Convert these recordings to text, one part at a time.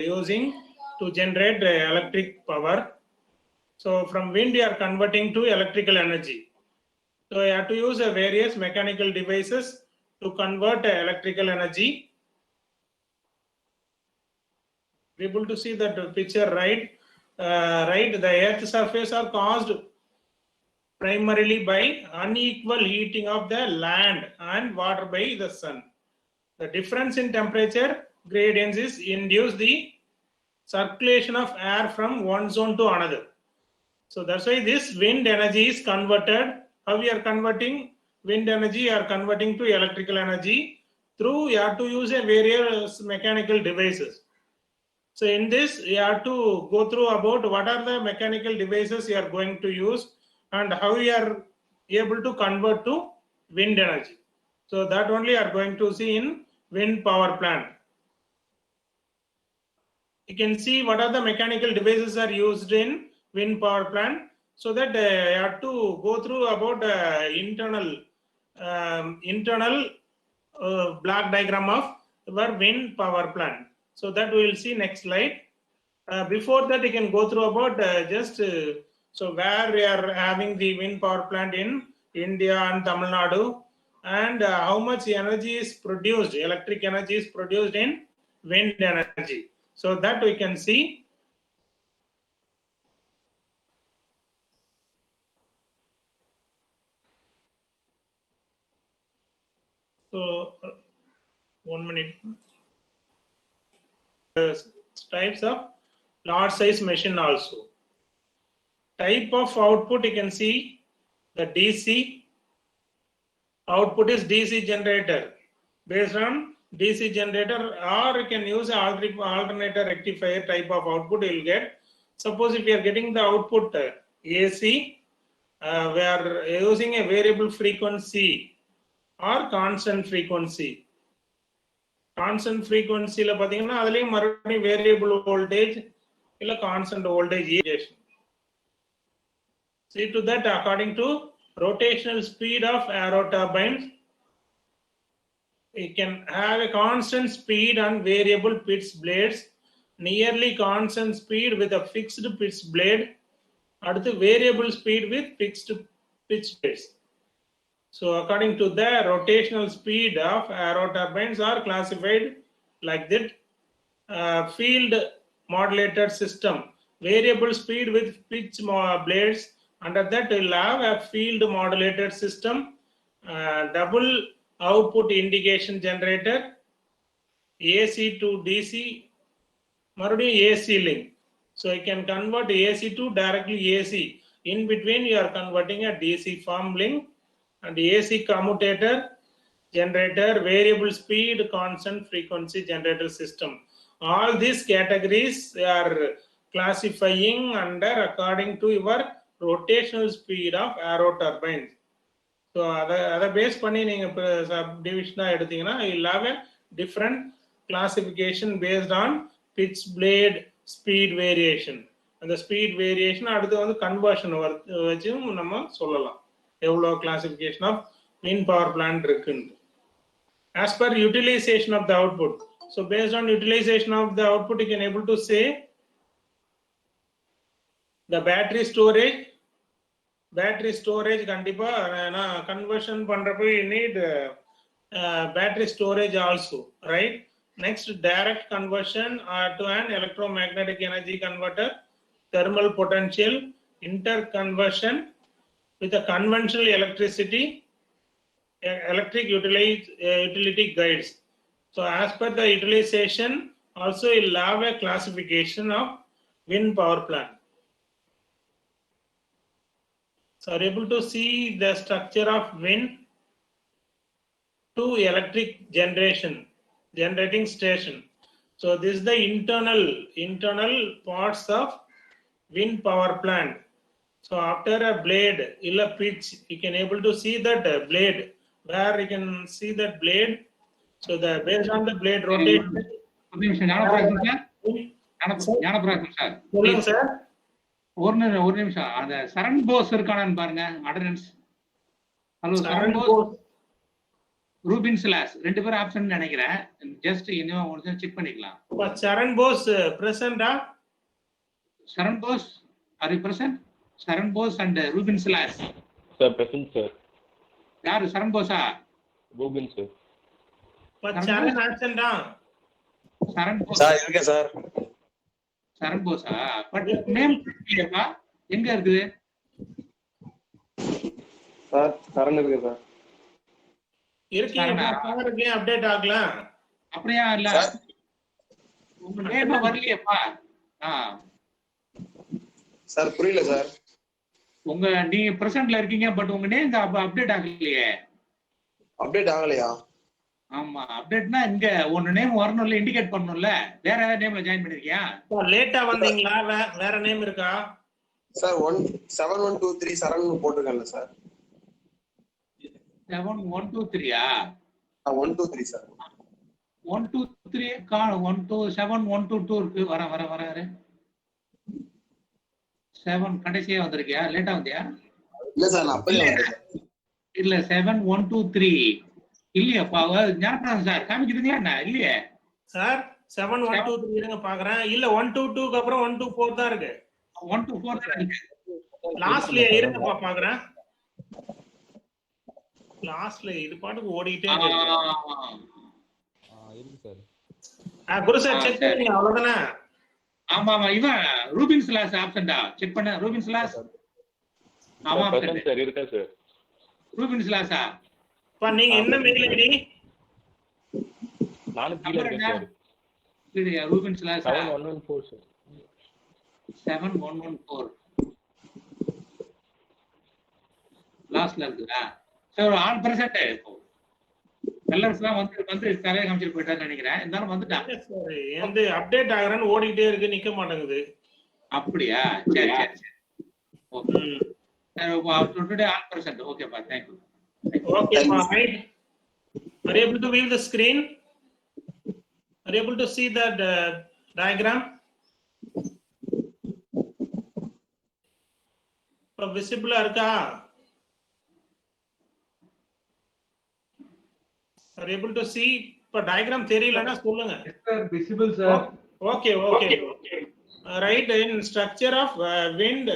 using to generate electric power. So from wind you are converting to electrical energy. So you have to use various mechanical devices to convert electrical energy. Able to see that picture, right? Right, the earth surface are caused primarily by unequal heating of the land and water by the sun. The difference in temperature gradients is induce the circulation of air from one zone to another. So that's why this wind energy is converted. How we are converting wind energy? Are converting to electrical energy through you have to use a various mechanical devices. So in this you have to go through about what are the mechanical devices you are going to use and how you are able to convert to wind energy. So that only are going to see in wind power plant. You can see what are the mechanical devices are used in wind power plant, so that you have to go through about internal block diagram of our wind power plant. So that we will see next slide. Before that, you can go through about so where we are having the wind power plant in India and Tamil Nadu, and how much energy is produced, electric energy is produced in wind energy. So that we can see. So 1 minute. Types of large size machine also. Type of output you can see the DC output is DC generator. Based on DC generator, or you can use alternator rectifier type of output you will get. Suppose if you are getting the output AC, we are using a variable frequency or constant frequency. Constant frequency la pathina adaleyum maradi variable voltage illa constant voltage. See to that, according to rotational speed of aero turbines, you can have a constant speed and variable pitch blades, nearly constant speed with a fixed pitch blade, and the variable speed with fixed pitch blades. So according to the rotational speed of aero turbines are classified like that. Field modulated system, variable speed with pitch blades. Under that we will have a field modulated system, double output indication generator, AC to DC, marudi AC link. So you can convert AC to directly AC. In between you are converting a DC form link, and AC commutator generator, variable speed, constant frequency generator system. All these categories are classifying under according to your rotational speed of aero turbines. So other base panni neenga subdivision eduthina, you will have a different classification based on pitch blade speed variation. And the speed variation adutha vandu conversion vachum nama sollalam. Evlo classification of wind power plant irukku. As per utilization of the output. So based on utilization of the output, you can able to say the battery storage kandipa conversion pandrappo you need battery storage also, right? Next, direct conversion to an electromagnetic energy converter, thermal potential, interconversion with a conventional electricity, electric utility guides. So as per the utilization, also you'll have a classification of wind power plant. So are able to see the structure of wind to electric generating station. So this is the internal parts of wind power plant. So after a blade, illa pitch, you can able to see that blade, where you can see that blade. So the based on the blade rotation. ஒரு நிமிஷம் அந்த சரண் போஸ் இருக்கானு பாருங்க. Attendance. Hello சரண் Bose. Rubin சிலாஸ் 2 பேரும் option நினைக்கிறேன். Just இன்னும் ஒரு check பண்ணிக்கலாம். But Charan Bose present, Sharan Bose, are you present? Sharan Bose and Rubin Silas. Sir, present, sir. யாரு Sharan Bose? Rubin, sir. But Charan absent, Sharan Bose. Sir இருக்கேன் sir. Sharan Bose. But name இல்லையாப்பா? எங்க இருக்குது? Sir சரண் இருக்கு sir. இருக்கீங்க பாருங்க update ஆகலாம். அப்படியே இல்ல. உங்க நேம் வரலையேப்பா. சார் புரியல சார். நீங்க பிரசன்ட்ல இருக்கீங்க பட் உங்க நேம் அப்டேட் ஆகலையே. அப்டேட் ஆகலையா? ஆமா அப்டேட்னா இங்க ஒன்னு நேம் வரணும்ல, இண்டிகேட் பண்ணணும்ல. வேற ஏதாவது நேம்ல ஜாயின் பண்ணிருக்கியா? லேட்டா வந்தீங்களா? வேற நேம் இருக்கா? சார் 7123 சரண் போட்டுருக்கேன்ல சார். 7123 123 சார். 123 காணும். 127 122 இருக்கு. வர 7 கடைசியா வந்திருக்கியா? லேட்டா வந்தியா? இல்ல சார் நான் அப்பவே வந்தேன். இல்ல 7123 இல்லையாப்பா? ஞாபகம் சார் காமிக்குதுங்களா என்ன? இல்லையே சார் 7123 இருங்க பாக்குறேன். இல்ல 122க்கு அப்புறம் 124 தான் இருக்கு. 124 தான் இருக்கு. லாஸ்ட்ல இருங்கப்பா பாக்குறேன். லாஸ்ட்ல இது பாட்டுக்கு ஓடிட்டே இருக்கு. இருக்கு சார். குரு சார் செக் பண்ணுங்க அவ்வளவுதானே? ஆமா இவன் ரூபின் சிலாஸ் ஆப்சன்டா. செக் பண்ண ரூபின் சிலாஸ். ஆமா present sir, இருக்கா சார். ரூபின் சிலாஸா? பா நீங்க என்ன மெயில் ஐடி? நானும் கீழ இருக்கேன் சார். இல்லையா ரூபின் சிலாஸ் 7114 சார். 7114 லாஸ்ட்ல இருக்குதா? சார் ஆல் பிரசன்ட் இப்போ எல்லாரும் வந்து கரையை காமிச்சிட்டு போயிட்டான்னு நினைக்கிறேன். இருந்தாலும் வந்துட்டான். வந்து அப்டேட் ஆகுறேன்னு ஓடிட்டே இருக்கு, நிக்க மாட்டேங்குது. அப்படியா? சரி ஓகே. Today all present. ஓகேப்பா, தேங்க் யூ. ஓகேப்பா, right. Are you able to view the screen? Are you able to see that diagram? visible இருக்கா? Are you able to see? இப்ப diagram தெரியலனா சொல்லுங்க. Sir, visible sir. Okay. Right, in structure of wind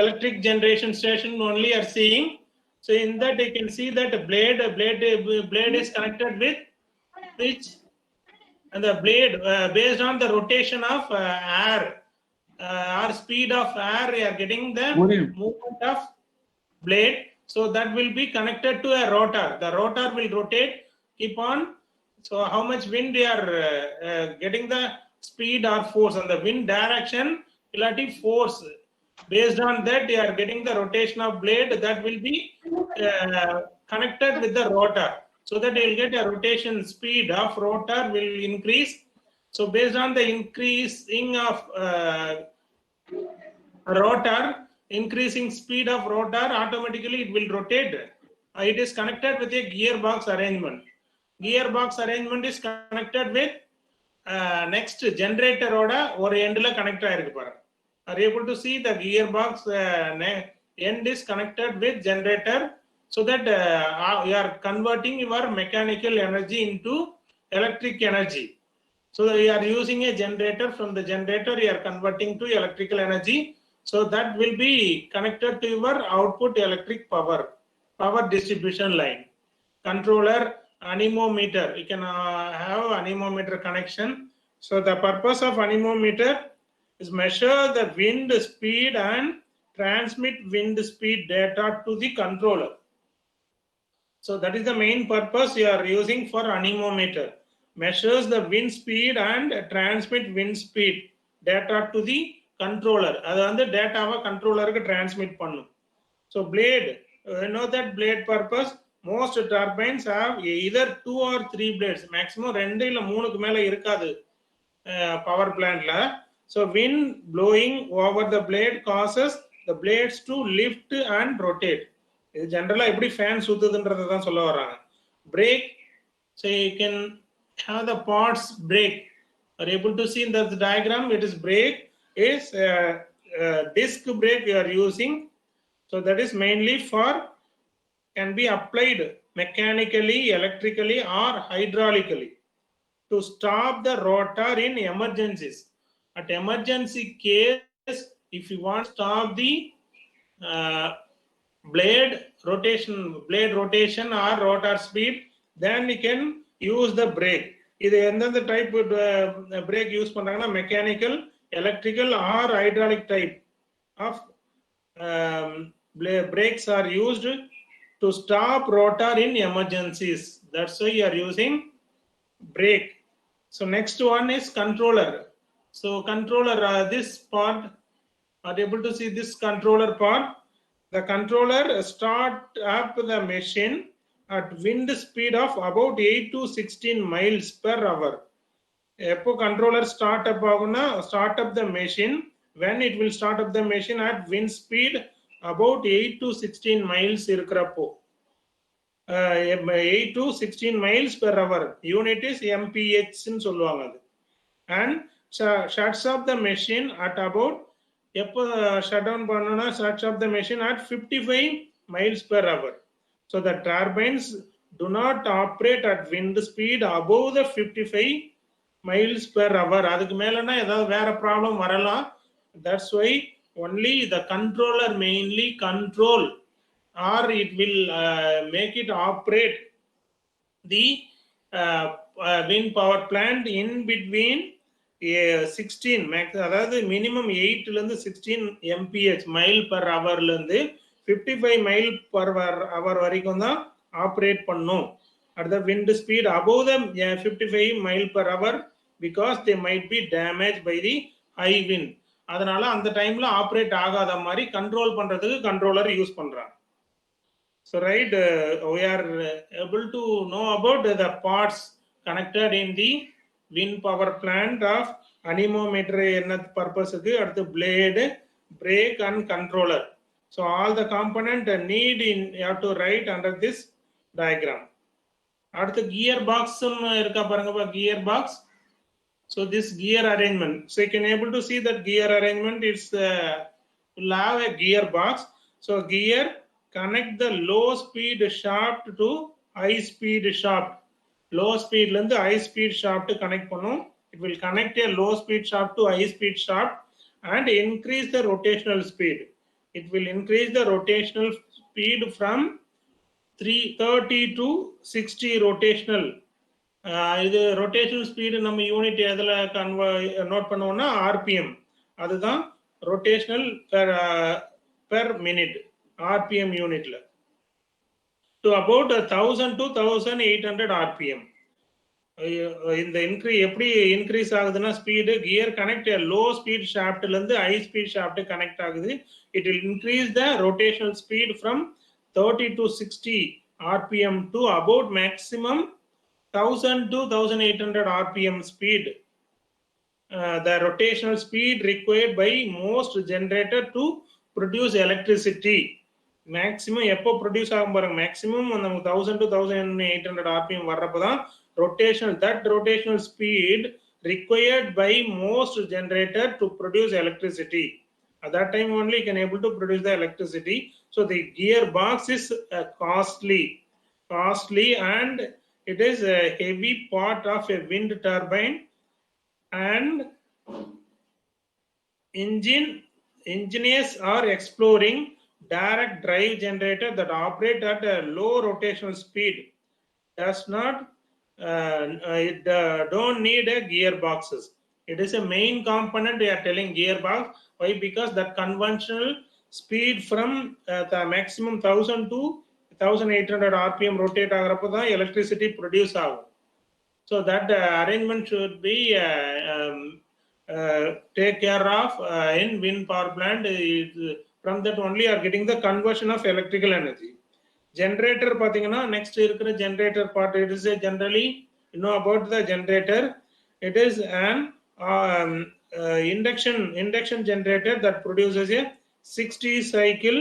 electric generation station only are seeing. So in that you can see that blade is connected with which, and the blade based on the rotation of air or speed of air, you are getting the movement of blade. So that will be connected to a rotor. The rotor will rotate, keep on. So how much wind you are getting the speed or force, and the wind direction relative force. Based on that, you are getting the rotation of blade that will be connected with the rotor. So that you will get a rotation speed of rotor will increase. So based on the increasing of rotor, increasing speed of rotor, automatically it will rotate. It is connected with a gearbox arrangement. Gearbox arrangement is connected with next generator oda or end la connect aayirukku paru. Are you able to see the gearbox end is connected with generator, so that you are converting your mechanical energy into electric energy. So you are using a generator, from the generator you are converting to electrical energy. So that will be connected to your output electric power distribution line. Controller, anemometer, you can have anemometer connection. So the purpose of anemometer is measure the wind speed and transmit wind speed data to the controller. So that is the main purpose you are using for anemometer. Measures the wind speed and transmit wind speed data to the controller. அது வந்து டேட்டாவை கண்ட்ரோலருக்கு transmit பண்ணும். So blade, you know that blade purpose, most turbines have either 2 or 3 blades, maximum 2 இல்ல 3க்கு மேல இருக்காது power பிளான்ட்ல. So wind blowing over the blade causes the blades to lift and rotate. இது ஜெனரலா எப்படி ஃபேன் சுத்துதுன்றதை தான் சொல்ல வராங்க. Brake, so you can have the parts brake. Are you able to see in the diagram? It is brake is disc brake you are using. So that is mainly for, can be applied mechanically, electrically, or hydraulically to stop the rotor in emergencies. At emergency case, if you want to stop the blade rotation or rotor speed, then you can use the brake. இது எந்தெந்த type brake use பண்றாங்கன்னா mechanical, electrical or hydraulic type of brakes are used to stop rotor in emergencies. That's why you are using brake. So next one is controller. So controller, this part, are able to see this controller part? The controller start up the machine at wind speed of about 8 to 16 miles per hour. எப்போ controller start up ஆகும்னா start up the machine, when it will start up the machine at wind speed about 8 to 16 miles இருக்கிறப்போ 8 to 16 miles per hour. Unit is mph ன்னு சொல்லுவாங்க அது. And shuts off the machine at about எப்போ shut down பண்ணனும்னா shuts off the machine at 55 miles per hour. So the turbines do not operate at wind speed above the 55 miles per hour. அதுக்கு மேலனா ஏதாவது வேற problem வரலாம். That's why only the controller mainly control, or it will make it operate the wind power plant in between 16 max, அதாவது minimum 8 ல இருந்து 16 mph mile per ஹவர்ல இருந்து 55 mile per hour வரைக்கும் தான் ஆப்ரேட் பண்ணும் at the wind speed above the 55 mile per hour, because they might be damaged by the high wind. அதனால அந்த டைம்ல ஆப்ரேட் ஆகாத மாதிரி கண்ட்ரோல் பண்றதுக்கு கண்ட்ரோலர் யூஸ் பண்றாங்க. So right, we are able to know about the parts connected in the wind power plant of anemometer என்ன பர்பஸ்க்கு, அடுத்து blade, brake and controller. So all the component need in you have to write under this diagram. அடுத்து gear box இருக்கா பாருங்க, gear box. So this gear arrangement, so you can able to see that gear arrangement is will have a gear box. So gear connect the low speed shaft to high speed shaft. Low speed la irundhu high speed shaft connect பண்ணும். It will connect a low speed shaft to high speed shaft and increase the rotational speed. It will increase the rotational speed from 30 to 60 rotational. இது rotational speed நம்ம unit எதுல note பண்ணுவோம்னா RPM. அதுதான் rotational per minute RPM யூனிட்ல. To about 1000 to 1800 RPM. இந்த எப்படி increase ஆகுதுன்னா speed, gear connect low speed ஷாஃப்ட்ல இருந்து ஹை ஸ்பீட் ஷாஃப்ட் கனெக்ட் ஆகுது. It will increase the rotational speed from 30 to 60 RPM to about maximum 1000 to 1800 RPM speed. The rotational speed required by most generator to produce electricity. Maximum எப்போ produce ஆகும் பாருங்க, maximum நமக்கு 1000 to 1800 RPM வர்றப்பதான் rotational speed required by most generator to produce electricity. At that time only you can able to produce the electricity. So the gearbox is costly and it is a heavy part of a wind turbine, and engineers are exploring direct drive generator that operate at a low rotational speed. Does not don't need a gearboxes. It is a main component we are telling gearbox. Why? Because that conventional speed from the maximum 1000 to 1800 RPM rotate ஆகிறப்போ தான் electricity produce ஆகும். So that arrangement should be take care of in wind power plant. From that only are getting the conversion of electrical energy. Generator பாத்தீங்கன்னா next இருக்கிற generator part, it is a generally you know about the generator. It is an induction generator that produces a 60 cycle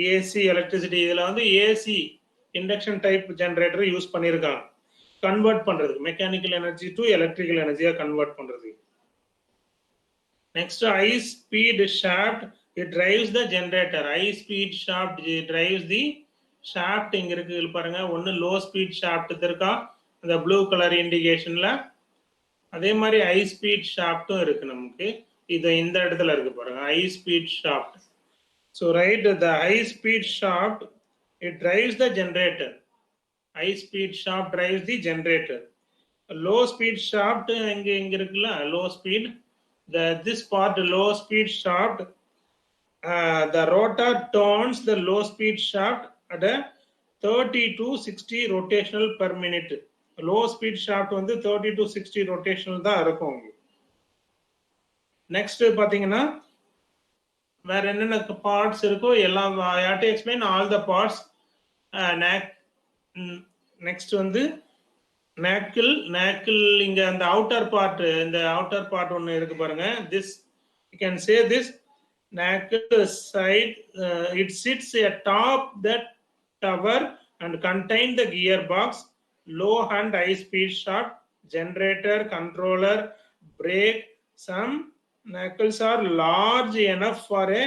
AC electricity. இதுல வந்து AC induction type generator use பண்ணிருக்காங்க convert பண்றதுக்கு, mechanical energy to electrical எனர்ஜியா convert பண்றதுக்கு. Next, high speed shaft, it drives the generator. High speed shaft drives the shaft இங்க இருக்கு பாருங்க. ஒன்னு லோ ஸ்பீட் ஷாஃப்ட் இருக்கா அந்த ப்ளூ கலர் இண்டிகேஷன்ல. அதே மாதிரி ஹை ஸ்பீட் ஷாஃப்ட்டும் இருக்கு நமக்கு. இது இந்த இடத்துல இருக்கு பாருங்க, high speed shaft. So right, the high speed shaft it drives the generator. High speed shaft drives the generator. Low speed shaft இங்க இருக்குல்ல, low speed, this part low speed shaft, the rotor turns the low speed shaft at a 30 to 60 rotational per minute. Low speed shaft வந்து 30 to 60 rotational தான் இருக்கும். Next பாத்தீங்கன்னா வேற என்னென்ன parts இருக்கோ எல்லாம் I have to explain all the parts. Next வந்து knuckle இங்க அந்த அவுட்டர் பார்ட், இந்த அவுட்டர் பார்ட் ஒன்னு இருக்கு பாருங்க. This you can say this knuckle side, it sits atop the tower and contain the gearbox, low and high speed shaft, generator, controller, brake. Some knuckles are large enough for a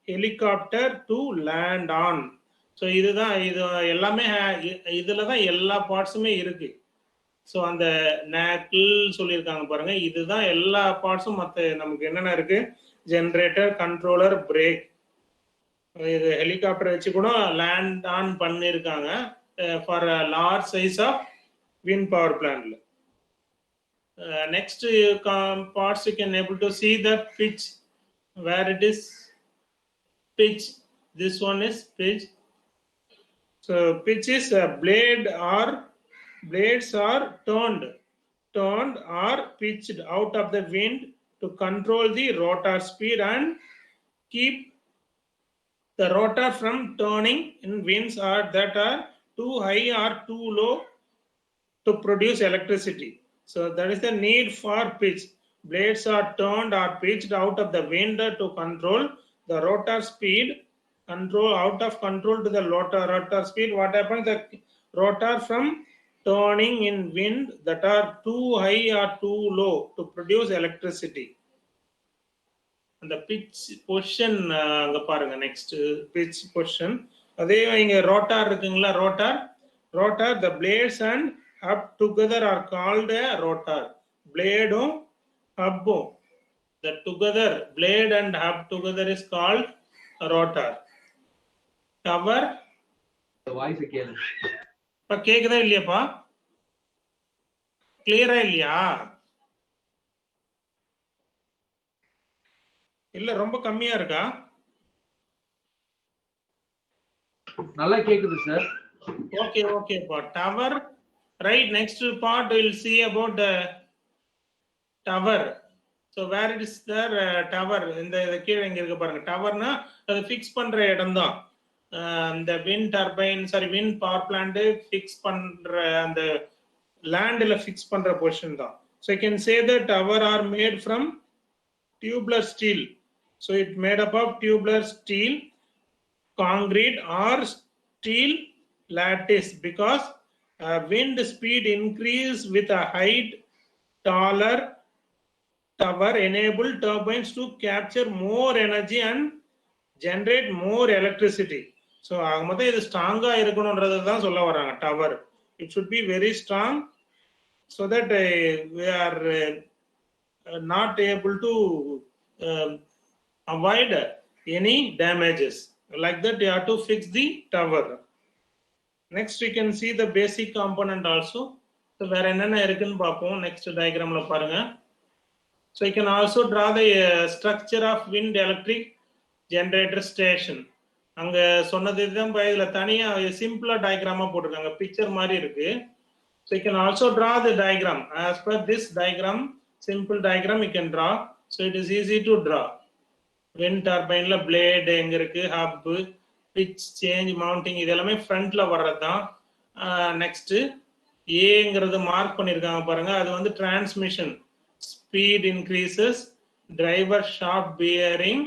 helicopter to land on. So இதுதான், இது எல்லாமே இதுல தான் எல்லா பார்ட்ஸுமே இருக்கு. So அந்த நாக்கிள் சொல்லியிருக்காங்க பாருங்க, இதுதான் எல்லா பார்ட்ஸும். மற்ற நமக்கு என்னென்ன இருக்கு, ஜென்ரேட்டர், கண்ட்ரோலர், பிரேக். இது ஹெலிகாப்டர் வச்சு கூட லேண்ட் ஆன் பண்ணியிருக்காங்க for large size of wind power பிளான்ட்ல. Next parts you can able to see the pitch, where it is pitch. This one is pitch. So pitch is a blades are turned or pitched out of the wind to control the rotor speed and keep the rotor from turning in winds that are too high or too low to produce electricity. So that is the need for pitch. Blades are turned or pitched out of the wind to control the rotor speed. Out of control to the rotor speed. What happens, the rotor from turning in wind that are too high or too low to produce electricity. And the pitch position அங்க பாருங்க, next pitch position. அதே இங்க rotor இருக்குங்களா, rotor the blades and hub together are called a rotor. Blade-um hub-um, the together, blade and hub together is called a rotor. Tower voice கேளு. இப்ப கேக்குதா இல்லையாப்பா? கிளியரா இல்லையா? இல்ல ரொம்ப கம்மியா இருக்கா? நல்லா கேக்குது சார். ஓகேப்பா. Tower, right. Next part will see about the tower. So where it is there, tower, இந்த கீழே இங்க இருக்கு பாருங்க. டவர்னா அது ஃபிக்ஸ் பண்ற இடம் தான். இந்த wind turbine, sorry wind power plant fix பண்ற அந்த லேண்ட்ல ஃபிக்ஸ் பண்ற பொசிஷன் தான். So you can say the tower are made from tubular steel. So it made up of tubular steel, concrete or steel lattice, because wind speed increase with a height, taller tower enable turbines to capture more energy and generate more electricity. So மொத்தம் இது ஸ்ட்ராங்கா இருக்கணும்ன்றது தான் சொல்ல வராங்க. Tower it should be very strong so that we are not able to avoid any damages. Like that you have to fix the tower. Next we can see the basic component also. So வேற என்னென்ன இருக்குன்னு பார்ப்போம் next diagramல பாருங்க. So you can also draw the structure of wind electric generator station. அங்க சொன்னது தான் இதுல தனியா சிம்பிளா டயக்ராமா போட்டிருக்காங்க, பிக்சர் மாதிரி இருக்கு. So you can also draw the diagram as per this diagram, simple diagram you can draw. So it is easy to draw. Wind turbine blade எங்க இருக்கு, hub, pitch change, mounting, இது எல்லாமே ஃப்ரண்ட்ல வர்றதுதான். நெக்ஸ்ட் ஏங்கிறது mark பண்ணிருக்காங்க பாருங்க, அது வந்து transmission, speed increases, driver shaft bearing,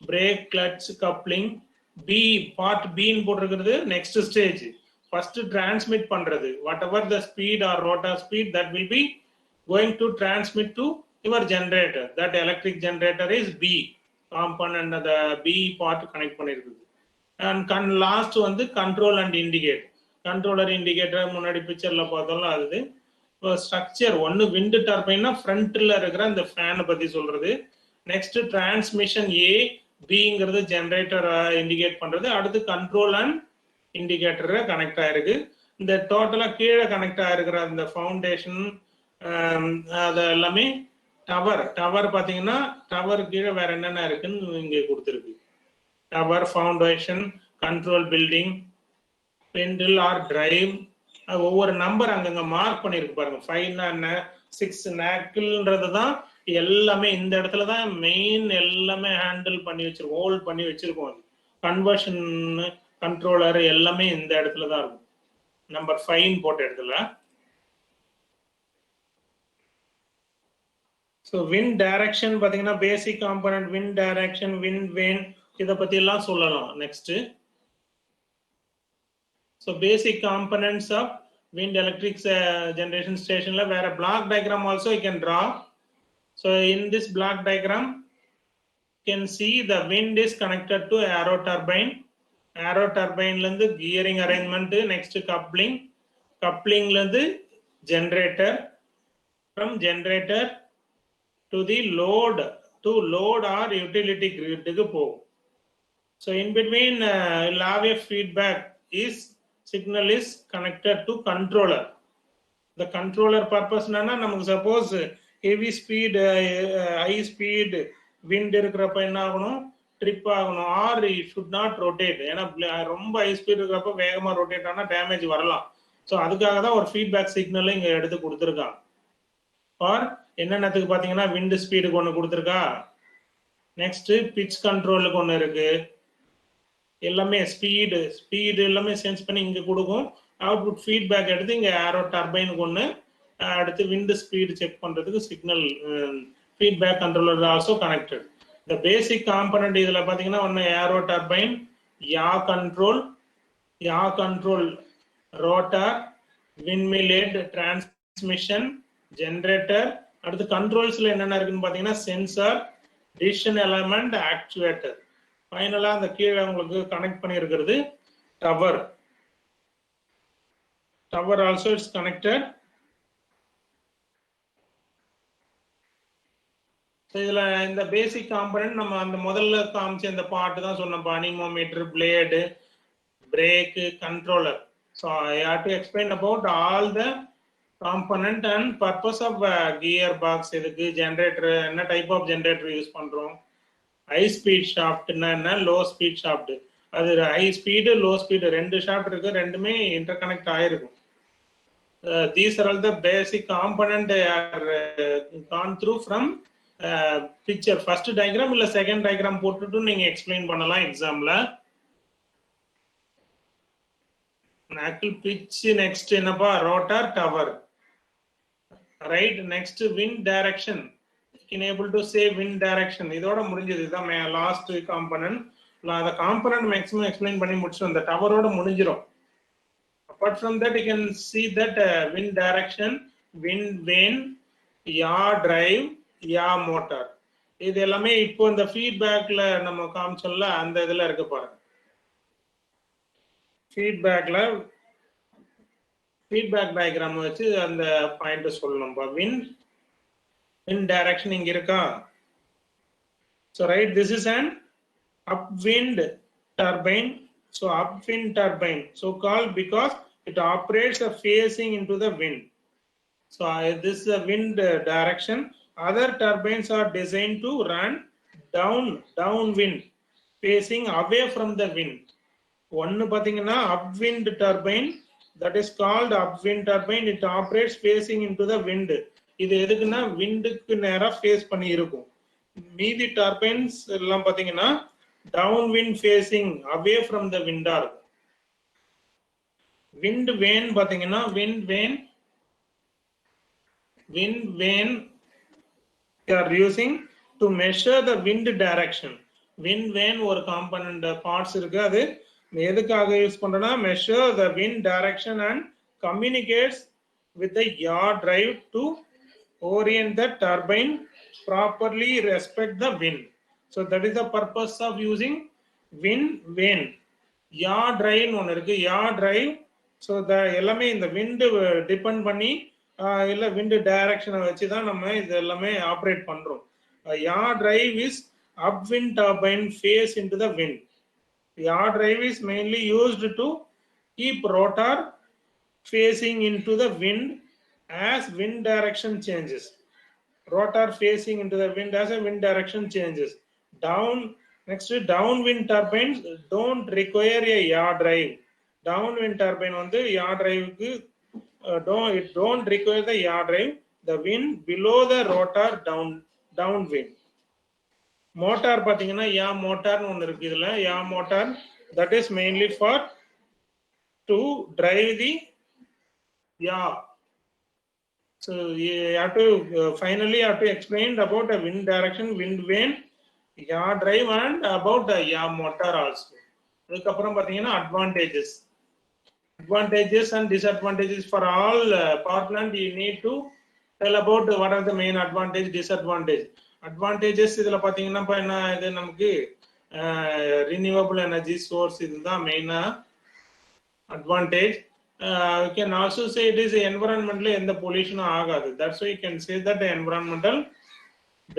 brake, clutch, coupling. B part பின்னு போட்டிருக்கிறது நெக்ஸ்ட் ஸ்டேஜ். ஃபர்ஸ்ட் டிரான்ஸ்மிட் பண்றது, whatever the speed or rotor speed that will be going to transmit to your generator. That electric generator is B component, அந்த B part connect பண்ணிருக்குது. And last வந்து control and indicate. Controller indicator முன்னாடி பிக்சர்ல பார்த்தோம்ல அது. இப்போ structure ஒன்னு wind டர்பைன்னா ஃப்ரண்ட்ல இருக்கிற அந்த ஃபேனை பத்தி சொல்றது. நெக்ஸ்ட் டிரான்ஸ்மிஷன் ஏ பிங்கிறது ஜெனரேட்டர் இண்டிகேட் பண்றது. அடுத்து கண்ட்ரோல் அண்ட் இண்டிகேட்டர் கனெக்ட் ஆயிருக்கு. இந்த டோட்டலா கீழே கனெக்ட் ஆயிருக்கிற அந்த ஃபவுண்டேஷன் அது எல்லாமே டவர் பாத்தீங்கன்னா டவர் கீழே வேற என்னென்ன இருக்குன்னு இங்க கொடுத்துருக்கு. டவர், ஃபவுண்டேஷன், கண்ட்ரோல் பில்டிங், பெண்டில் ஆர் டிரைவ், ஒவ்வொரு நம்பர் அங்கங்க மார்க் பண்ணிருக்கு பாருங்க. 5 என்ன, 6 நாக்கிள்ன்றது தான் எல்லாமே இந்த இடத்துல தான் மெயின் எல்லாமே ஹேண்டில் பண்ணி வச்சிருக்கோம், ஹோல்ட் பண்ணி வச்சிருக்கோம். கன்வர்ஷன் கண்ட்ரோலர் எல்லாமே இந்த இடத்துல தான் இருக்கும், நம்பர் 5 போட்ட இடத்துல. ஸோ விண்ட் டைரக்ஷன் பார்த்தீங்கன்னா basic component wind direction, wind vane, இதை பத்தி எல்லாம் சொல்லலாம் next. So basic components of wind electric generation station la where a block diagram also you can draw. So in this block diagram you can see the wind is connected to aero turbine. Aero turbine la irundhu gearing arrangement, next coupling la irundhu generator, from generator to the load or utility grid ku pogum. So in between you'll have a feedback is signal is connected to controller. The controller purpose nana namak suppose heavy speed high speed wind irukrappa enna agunum trip agunum or it should not rotate. Ena romba high speed irukrappa vegama rotate ana damage varalam. So adukaga da or feedback signal inga eduthu kuduthirukka. Or என்னென்னத்துக்கு பாத்தீங்கன்னா wind speed க்கு ஒன்னு கொடுத்திருக்கா, next pitch control க்கு ஒன்னு இருக்கு, எல்லாமே speed எல்லாமே sense பண்ணி இங்க கொடுக்கும். அவுட்புட் ஃபீட்பேக் எடுத்து இங்க ஏரோ டர்பைனுக்கு ஒன்று, அடுத்து விண்ட் ஸ்பீடு செக் பண்றதுக்கு signal feedback controller also connected. இந்த பேசிக் காம்பனன்ட் இதுல பாத்தீங்கன்னா ஒன்று aero turbine, yaw control, rotor, windmill head, transmission, generator. அடுத்து கண்ட்ரோல்ஸ்ல என்னென்ன இருக்குன்னு பாத்தீங்கன்னா சென்சார், டிசிஷன் எலமெண்ட், ஆக்சுவேட்டர். ஃபைனலா அந்த கீழே உங்களுக்கு கனெக்ட் பண்ணி இருக்கிறது டவர் ஆல்சோ இட்ஸ் கனெக்டட். இதுல இந்த பேசிக் காம்பனன்ட் நம்ம அந்த முதல்ல காமிச்ச இந்த பார்ட் தான் சொன்னோம், anemometer, blade, brake, controller. So I have to explain about all the component and purpose of gear box, இதுக்கு ஜென்ரேட்டர் என்ன டைப் ஆஃப் ஜென்ரேட்டர் யூஸ் பண்றோம், ஹை ஸ்பீட் ஷாஃப்ட்னா என்ன, லோ ஸ்பீட் ஷாஃப்ட். அது ஹை ஸ்பீடு லோ ஸ்பீடு ரெண்டு shaft இருக்கு, ரெண்டுமே interconnect ஆயிருக்கும். These are all the basic component or gone through from picture. First diagram இல்ல செகண்ட் டயக்ராம் போட்டுட்டு நீங்க எக்ஸ்பிளைன் பண்ணலாம் எக்ஸாம்ல. பிட்ச், நெக்ஸ்ட் என்னப்பா rotor, tower, right. Next wind direction, able to say wind direction. இதோட முடிஞ்சது, இதுதான் லாஸ்ட் காம்பனன்ட். அந்த காம்பனன்ட் மேக்ஸிமம் எக்ஸ்பிளைன் பண்ணி முடிச்சோம், அந்த டவரோட முடிஞ்சிரும். apart from that you can see that wind direction, wind vane, yaw drive, yaw motor, இது எல்லாமே இப்போ இந்த ஃபீட்பேக்ல நம்ம காமிச்சோம்ல அந்த இதுல இருக்கு பாருங்க. ஃபீட்பேக் டயக்ராம் வச்சு அந்த பாயிண்ட் சொல்லணும். wind direction இங்க இருக்கா. So right, this is an upwind turbine. So upwind turbine so called because it operates facing into the wind. So this is a wind direction. Other turbines are designed to run downwind, facing away from the wind. One pathina upwind turbine, that is called upwind turbine. It operates facing into the wind. இது எதுக்குன்னா விண்டுக்கு நேரா face பண்ணி இருக்கும். மீதி turbines எல்லாம் பாத்தீங்கன்னா down wind facing away from the விண்டா இருக்கும். விண்ட் வேன் பாத்தீங்கன்னா wind vane are using to measure the wind direction. Wind vane ஒரு காம்பனன்ட் பார்ட்ஸ் இருக்கு, அது எதுக்காக யூஸ் பண்றோம்னா measure the wind direction and communicates with the yaw drive to orient the turbine properly, respect the wind. So that is the purpose of using wind vane. யா டிரைவ்னு ஒன்று இருக்கு. யா drive so எல்லாமே இந்த விண்டு depend பண்ணி இல்லை விண்டு டைரக்ஷனை வச்சு தான் நம்ம இது எல்லாமே ஆப்ரேட் பண்ணுறோம். Yaw drive is upwind turbine face into the wind. Yaw drive is mainly used to keep rotor facing into the wind as wind direction changes. Rotor facing into the wind as a wind direction changes. Next downwind turbines don't require a yaw drive. Downwind turbine வந்து yaw drive க்கு it don't require the yaw drive. The wind below the rotor downwind. Motor பாத்தீங்கன்னா யா மோட்டார்னு ஒன்று இருக்கு. இதுல யா motor that is mainly for to drive the yaw. So you have to finally have to explain about the wind direction, wind vane, yaw drive and about the yaw motor also. அதுக்கப்புறம் பாத்தீங்கன்னா advantages and disadvantages for all power plant. You need to tell about what are the main advantage, disadvantage. Advantages இதுல பாத்தீங்கன்னா என்ன இது நமக்கு renewable energy source இதுதான் மெயினா advantage. We can also say it is environmentally எந்த pollution ஆகாது. That's why you can say that the environmental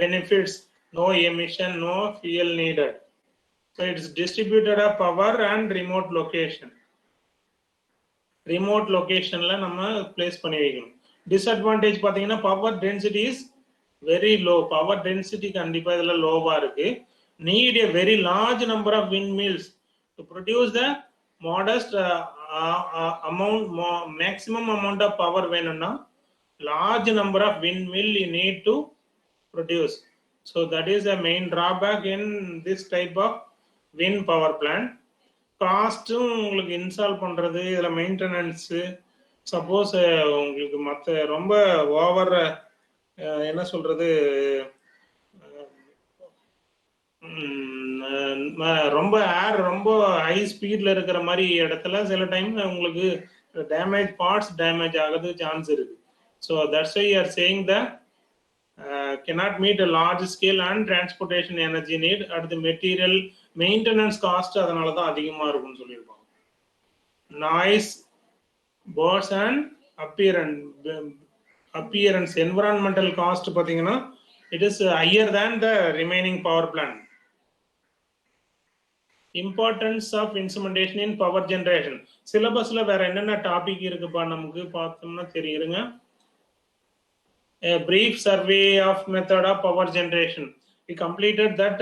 benefits, no emission, no fuel needed. So it is distributed of power and remote location. Remote locationல நம்ம place பண்ணி வைக்கணும். Disadvantage பாத்தீங்கன்னா power density is very low. Power density கண்டிப்பா இதுல லோவா இருக்கு. Need a very large number of windmills to produce the modest maximum amount of power வேணும்னா large number of windmill you need to produce. So that is a main drawback in this type of wind power plant. காஸ்ட்டும் உங்களுக்கு install பண்றது, இதுல maintenance, suppose உங்களுக்கு மற்ற ரொம்ப over என்ன சொல்றது ரொம்ப ஏர் ரொம்ப ஹை ஸ்பீட்ல இருக்கிற மாதிரி இடத்துல சில டைம் உங்களுக்கு டேமேஜ் பார்ட்ஸ் டேமேஜ் ஆகுது சான்ஸ் இருக்கு. So that's why you are saying the cannot meet a large scale and transportation energy need. அடுத்து மெட்டீரியல் மெயின்டெனன்ஸ் காஸ்ட் அதனால தான் அதிகமா இருக்கும்னு சொல்லியிருப்பாங்க. Noise, birds and appearance environmental cost பாத்தீங்கன்னா it is higher than the remaining power plant. Importance of instrumentation in power generation. சிலபஸ்ல வேற என்னென்ன topic இருக்குப்பா நமக்கு பார்த்தோம்னா தெரியுங்க. A brief survey of method of power generation. We completed that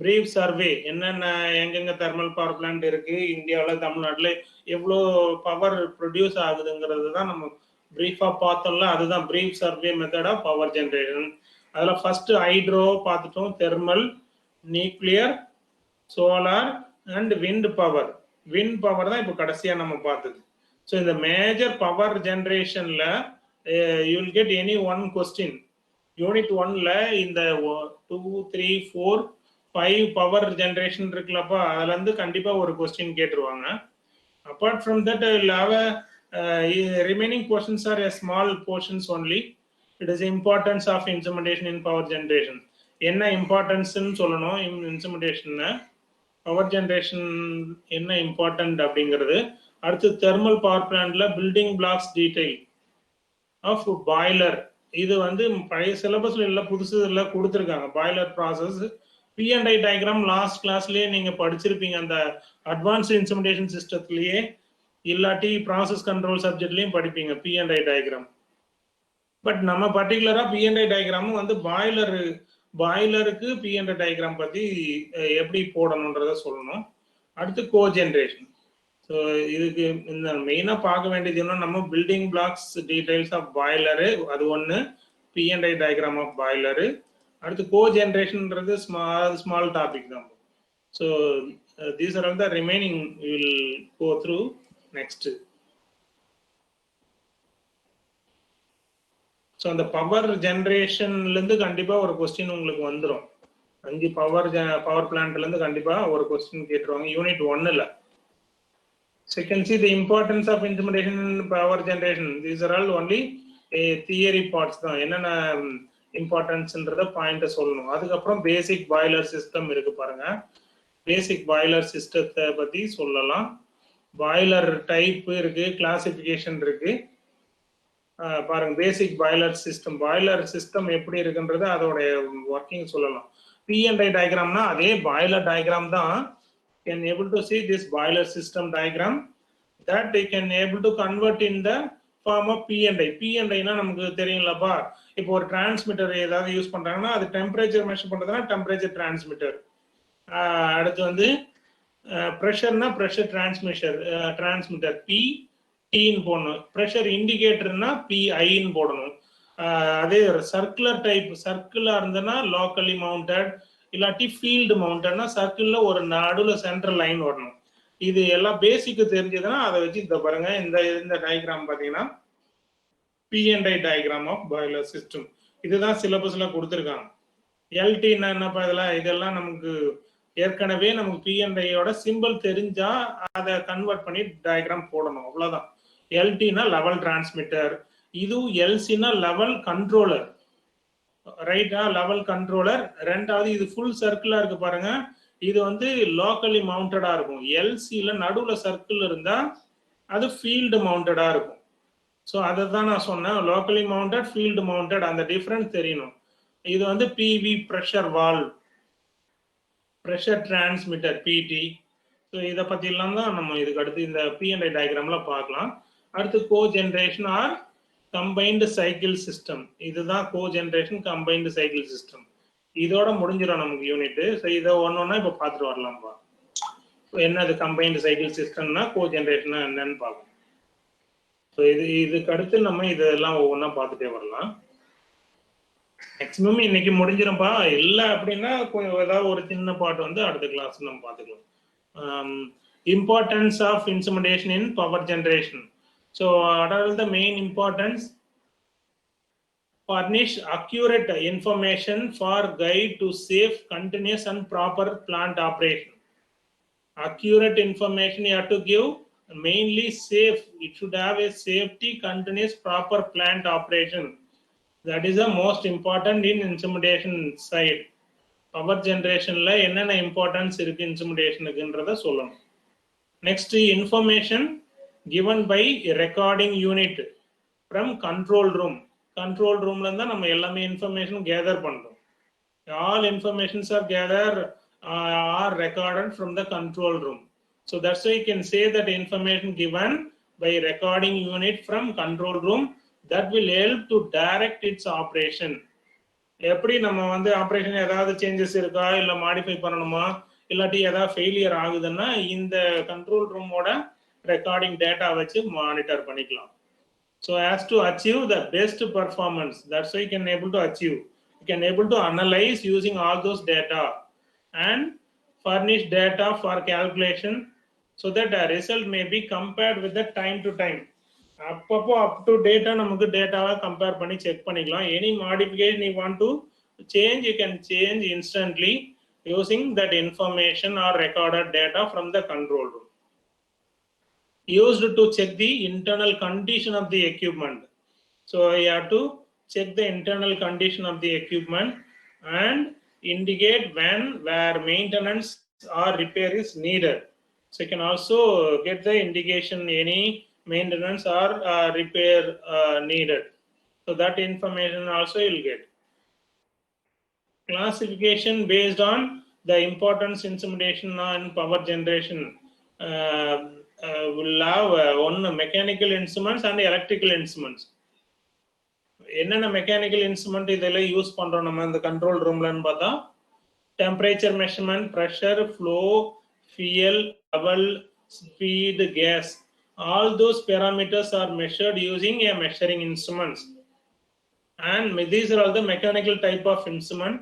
brief survey. என்னென்ன எங்கெங்க thermal power plant இருக்கு இந்தியாவில், தமிழ்நாட்டில் எவ்வளோ பவர் ப்ரொடியூஸ் ஆகுதுங்கிறது தான் நம்ம பிரீஃபா பார்த்தோம்ல. அதுதான் brief survey method of power ஜென்ரேஷன். அதில் ஃபர்ஸ்ட் ஹைட்ரோ பார்த்துட்டோம், thermal, nuclear, solar and wind power. Wind power தான் இப்போ கடைசியாக நம்ம பார்த்தது. ஸோ இந்த மேஜர் பவர் ஜென்ரேஷன்ல you will get any one question. Unit 1ல இந்த 2, 3, 4, 5 பவர் ஜென்ரேஷன் இருக்குல்லப்பா, அதுல இருந்து கண்டிப்பா ஒரு question கேட்டுருவாங்க. Apart from that, I will have remaining questions are a small portions only. It is importance of instrumentation in power generation. என்ன இம்பார்ட்டன்ஸ்ன்னு சொல்லணும் instrumentation power generation என்ன இம்பார்ட்டன்ட் அப்படிங்கிறது. அடுத்து தெர்மல் பவர் பிளான்ட்ல building blocks detail of boiler. இது வந்து பழைய சிலபஸ்ல இல்ல புதுசு இல்ல கொடுத்துருக்காங்க. Boiler process P&I diagram last கிளாஸ்லயே நீங்க படிச்சிருப்பீங்க. அந்த அட்வான்ஸ்ட் இன்ஸ்ட்ருமெண்டேஷன் சிஸ்டத்திலேயே இல்லாட்டி ப்ராசஸ் கண்ட்ரோல் சப்ஜெக்ட்லயும் படிப்பீங்க P&I டயக்ராம். பட் நம்ம பர்டிகுலரா P&I டயக்ராமும் வந்து பாய்லருக்கு P&I டயக்ராம் பத்தி எப்படி போடணுன்றத சொல்லணும். அடுத்து கோ ஜென்ரேஷன். ஸோ இதுக்கு இந்த மெயினாக பார்க்க வேண்டியது என்ன, நம்ம building blocks details of boiler அது ஒன்று, P&I டயக்ராம் ஆஃப் பாய்லரு. அடுத்து கோ ஜென்ரேஷன்ன்றது ஸ்மால் டாபிக் தான். So these are all the remaining will go through next. ஸோ அந்த பவர் ஜென்ரேஷன்லேருந்து கண்டிப்பாக ஒரு கொஸ்டின் உங்களுக்கு வந்துடும். 5 பவர் பிளான்ட்லேருந்து கண்டிப்பாக ஒரு கொஸ்டின் கேட்டுருவாங்க யூனிட் 1ல். So you can see the importance of instrumentation in power generation. These are all only theory parts தான். என்னென்ன இம்பார்ட்டன்ஸ்ன்றத பாயிண்ட் சொல்லணும். அதுக்கப்புறம் பேசிக் பாய்லர் சிஸ்டம் இருக்கு பாருங்க. பேசிக் பாய்லர் சிஸ்டத்தை பத்தி சொல்லலாம். பாய்லர் டைப் இருக்கு, கிளாசிபிகேஷன் இருக்கு. பாருங்க, பேசிக் பாய்லர் சிஸ்டம் எப்படி இருக்குன்றது அதோட ஒர்க்கிங் சொல்லலாம். P&I டயக்ராம்னா அதே பாய்லர் டயக்ராம் தான். Can able to see this boiler system diagram that they can able to convert in the form of P&I. P&I னா நமக்கு தெரியும்லப்பா, இப்போ ஒரு டிரான்ஸ்மிட்டர் ஏதாவது யூஸ் பண்றாங்கன்னா அது டெம்பரேச்சர் மெஷர் பண்றதுனா டெம்பரேச்சர் டிரான்ஸ்மிட்டர். அடுத்து வந்து ப்ரெஷர்னா ப்ரெஷர் டிரான்ஸ்மிட்டர் P Tன்னு போடணும். ப்ரெஷர் இண்டிகேட்டர்னா PIன்னு போடணும். அதே சர்க்குலா இருந்ததுன்னா லோக்கலி மவுண்டட், இல்லாட்டி ஃபீல்டு மவுண்டட்னா சர்க்கிள்ல ஒரு நடுவில் சென்ட்ரல் லைன் வரணும். இது எல்லாம் பேசிக்கு தெரிஞ்சதுன்னா அதை வச்சு இந்த பாருங்க, இந்த டயக்ராம் பார்த்தீங்கன்னா P&I diagram of boiler system. இதுதான் சிலபஸ்ல கொடுத்துருக்காங்க. எல்டின்னா என்னப்பா, இதெல்லாம் நமக்கு ஏற்கனவே நமக்கு P&Iயோட சிம்பிள் தெரிஞ்சா அதை கன்வெர்ட் பண்ணி டயக்ராம் போடணும், அவ்வளவுதான். எல்டினா லெவல் டிரான்ஸ்மிட்டர், இது எல்சினா லெவல் கண்ட்ரோலர், ரைட்டா, லெவல் கண்ட்ரோலர். ரெண்டாவது இது ஃபுல் சர்க்கிளா இருக்கு பாருங்க, இது வந்து லோக்கலி மவுண்டடா இருக்கும். எல்சில நடுவுல சர்க்கிள் இருந்தா அது ஃபீல்டு மவுண்டடா இருக்கும். ஸோ அதை தான் நான் சொன்னேன், லோக்கலி மவுண்டட், ஃபீல்டு மவுண்டட், அந்த டிஃபரன்ஸ் தெரியணும். இது வந்து PV pressure valve, pressure transmitter PT. So இதை பற்றிலாம் தான் நம்ம இதுக்கு அடுத்து இந்த P&I டயக்ராம்ல பார்க்கலாம். அடுத்து cogeneration or combined cycle system. இதுதான் cogeneration combined cycle system. இதோட முடிஞ்சிடும் நமக்கு யூனிட். ஸோ இதை ஒன்னொன்னா இப்போ பார்த்துட்டு வரலாம்ப்பா. என்னது கம்பைன்டு சைக்கிள் சிஸ்டம்னா, கோ ஜென்ரேஷன் என்னன்னு பார்க்கணும். ஸோ இதுக்கு அடுத்து நம்ம இதெல்லாம் ஒவ்வொன்றா பார்த்துட்டே வரலாம். மேக்சிமம் இன்னைக்கு முடிஞ்சிரும்பா. இல்லை அப்படின்னா கொஞ்சம் ஏதாவது ஒரு சின்ன பாட்டு வந்து அடுத்த கிளாஸ் நம்ம பார்த்துக்கலாம். Importance of instrumentation in power generation. So what are the main importance? Furnish accurate information for guide to safe, continuous and proper plant operation. Accurate information you have to give, mainly safe. It should have a safety, continuous, proper plant operation. That is the most important in instrumentation side. Power generation la enna importance irukku instrumentation kuன்றத சொல்லணும். Next, information given by recording unit from control room. Control room la irundha நம்ம எல்லாமே information gather பண்றோம். All informations are gathered are recorded from the control room. So that's why you can say that information given by recording unit from control room that will help to direct its operation. எப்படி நம்ம வந்து operation ஏதாவது changes இருக்கா, இல்ல modify பண்ணணுமா, இல்லாட்டி ஏதாவது failure ஆகுதுன்னா இந்த கண்ட்ரோல் ரூமோட ரெக்கார்டிங் டேட்டா வச்சு மானிட்டர் பண்ணிக்கலாம். So as to achieve the best performance, that's why you can able to achieve. You can able to analyze using all those data and furnish data for calculation so that the result may be compared with the time to time. அப்பப்போ up to data நமக்கு டேட்டாவை compare பண்ணி check பண்ணிக்கலாம். Any modification you want to change, you can change instantly using that information or recorded data from the control room. Used to check the internal condition of the equipment. So you have to check the internal condition of the equipment and indicate when, where maintenance or repair is needed. So you can also get the indication any maintenance or repair needed. So that information also you'll get. Classification based on the importance instrumentation and power generation. Will have one mechanical instruments and electrical instruments. என்னென்ன mechanical instrument இதெல்லாம் use பண்றோம் நம்ம இந்த control ரூம்லன்னு பார்த்தா, temperature measurement, pressure, flow, fuel, level, speed, gas, all those parameters are measured using a measuring instruments. And these are all the mechanical type of instrument.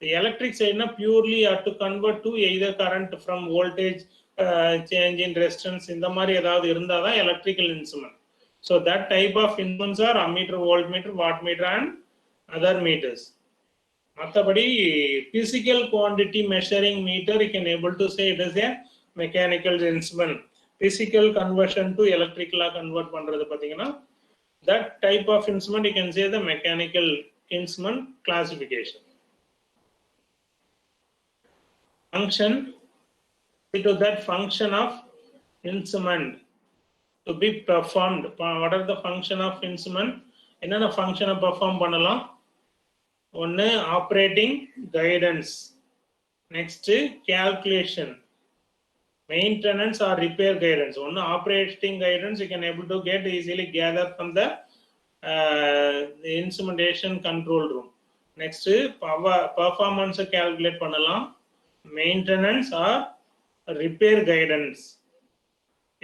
The electric side na purely have to convert to either current from voltage, change in resistance, இந்த மாதிரி ஏதாவது இருந்தாதான் electrical instrument. So that type of instruments are ammeter, voltmeter, wattmeter and other meters. மற்றபடி physical quantity measuring meter you can able to say it is a mechanical instrument. Physical conversion to electrical convert பண்றது பாத்தீங்கன்னா that type of instrument you can say the mechanical instrument classification. Function, to that function of instrument to be performed. What are the function of instrument? என்னென்ன function perform பண்ணலாம்? ஒன்னு operating guidance, next calculation, maintenance or repair guidance. One operating guidance you can able to get easily gather from the instrumentation control room. Next power performance calculate பண்ணலாம். Maintenance or repair guidance,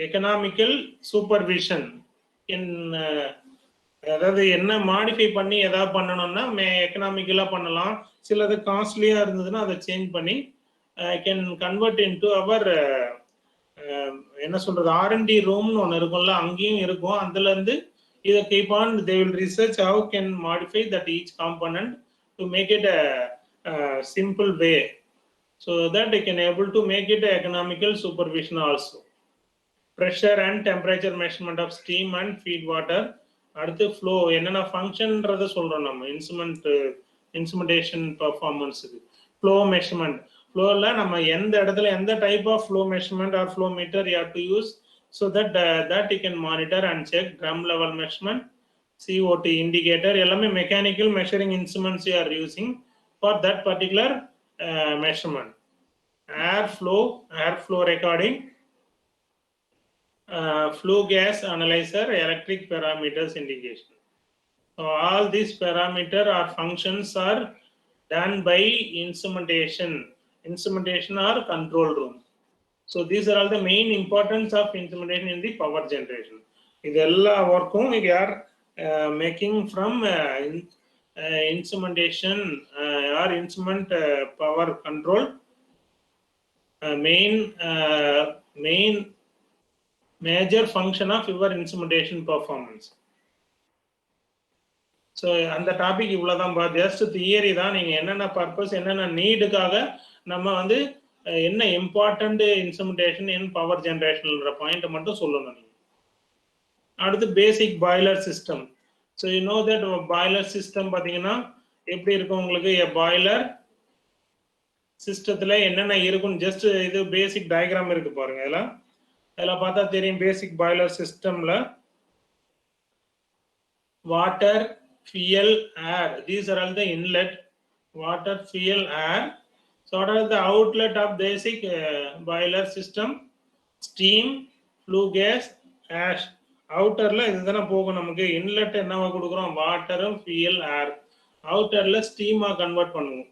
economical supervision in அதாவது என்ன modify பண்ணி எதாவது பண்ணணும்னா எக்கனாமிக்கலா பண்ணலாம், சிலது காஸ்ட்லியா இருந்ததுன்னா அதை சேஞ்ச் பண்ணி கேன் கன்வெர்ட் இன்டு அவர் என்ன சொல்றது ஆர்என்டி ரூம்னு ஒன்று இருக்கும்ல, அங்கேயும் இருக்கும். அதுல இருந்து இதை keep on they will research how can modify that each component to make it a simple way so that they can able to make it a economical supervision also. Pressure and temperature measurement of steam and feed water. அடுத்து flow என்னென்ன ஃபங்க்ஷன்ன்றதை சொல்றோம் நம்ம instrumentation பர்ஃபார்மன்ஸுக்கு. flow measurement, flowல நம்ம எந்த இடத்துல எந்த type of flow measurement or flow meter you have to use so that that you can monitor and check. drum level measurement, COT indicator, எல்லாமே mechanical measuring instruments you are using for that particular measurement. airflow recording, flue gas analyzer, electric parameters indication. So all these parameter or functions are done by instrumentation or control room. So these are all the main importance of instrumentation in the power generation. This all workum we are making from instrumentation or instrument power control. Main major function of your instrumentation performance. So அந்த topic இவ்வளவுதான் பா, just theory தான். நீங்க என்னென்ன purpose என்னென்ன நீடுக்காக நம்ம வந்து என்ன இம்பார்ட்டன்ட் இன்ஸ்ட்ருமெண்டேஷன் இன் பவர் ஜெனரேஷன்ன்ற பாயிண்ட் மட்டும் சொல்லணும். நீங்க அடுத்து basic boiler system. So you know that boiler system பார்த்தீங்கன்னா எப்படி இருக்கும் உங்களுக்கு, பாய்லர் சிஸ்டத்துல என்னென்ன இருக்கும் ஜஸ்ட் இது பேசிக் டயக்ராம் இருக்கு பாருங்க. இதெல்லாம் பார்த்தா தெரியும். பேசிக் பாய்லர் சிஸ்டம்ல water, fuel, air, these are all the inlet. Water, fuel, air. So what are the outlet of basic boiler system? Steam, flue gas, ash. outerல இதுதானே போகும் நமக்கு. இன்லெட் என்னவா கொடுக்குறோம், வாட்டரும் fuel, air. outerல ஸ்டீமா கன்வெர்ட் பண்ணுவோம்